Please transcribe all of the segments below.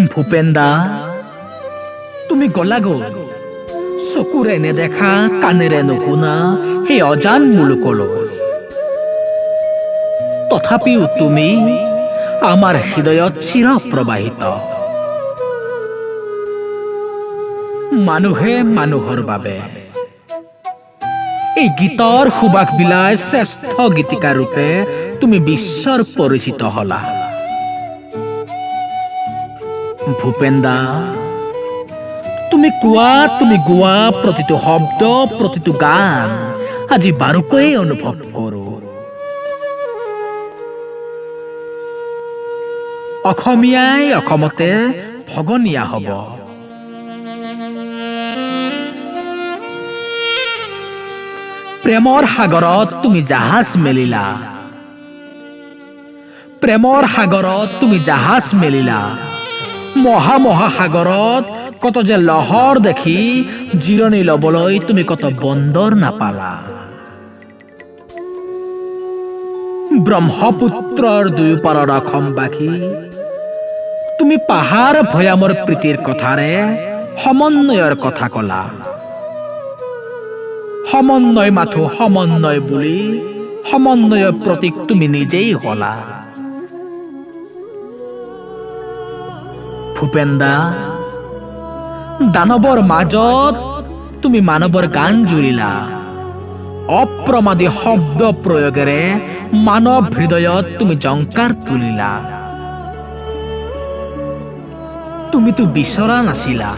ভূপেন দা, তুমি গলা গ'ল চকুৰে নেদেখা কাণেৰে নুশুনা সেই অজান মুলুকলৈ। তথাপিও তুমি আমাৰ হৃদয়ত চিৰ প্ৰবাহিত। মানুহে মানুহৰ বাবে এই গীতৰ সুবাস বিলাই শ্ৰেষ্ঠ গীতিকা ৰূপে তুমি বিশ্বৰ পৰিচিত হলা। ভূপেন দা, তুমি গোৱা প্ৰতিটো শব্দ, প্ৰতিটো গান আজি বাৰুকৈয়ে অনুভৱ কৰো। অসমীয়াই অসমতে ভগনীয়া হব। প্ৰেমৰ সাগৰত তুমি জাহাজ মেলিলা, প্ৰেমৰ সাগৰত তুমি জাহাজ মেলিলা। মহাসাগৰত কত যে লহৰ দেখি জিৰণি লবলৈ তুমি কত বন্দৰ নাপালা। ব্ৰহ্মপুত্ৰৰ দুয়োপাৰৰ অসমবাসী তুমি পাহাৰ ভৈয়ামৰ প্ৰীতিৰ কথাৰে সমন্বয়ৰ কথা কলা। সমন্বয় মাথো সমন্বয় বুলি সমন্বয়ৰ প্ৰতীক তুমি নিজেই হলা। ভূপেন দা, দানৱৰ মাজত তুমি মানৱৰ গান জুৰিলা। অপ্ৰমাদী শব্দ প্ৰয়োগেৰে মানৱ হৃদয়ত তুমি জংকাৰ তুলিলা। তুমিতো বিচৰা নাছিলা,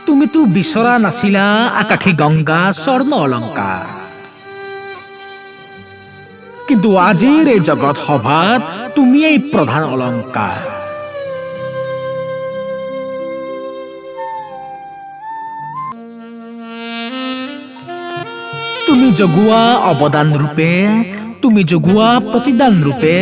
তুমিতো বিচৰা নাছিলা আকাশী গংগা স্বৰ্ণ অলংকাৰ। কিন্তু আজিৰ এই জগত সভাত তুমিয়েই প্ৰধান অলংকাৰ। তুমি জগোৱা অৱদান ৰূপে, তুমি জগোৱা প্ৰতিদান ৰূপে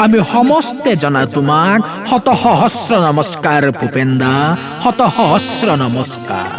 আমি সমস্তে জনাই তোমাক শত সহস্ৰ নমস্কাৰ ভূপেন দা, শত সহস্ৰ নমস্কাৰ।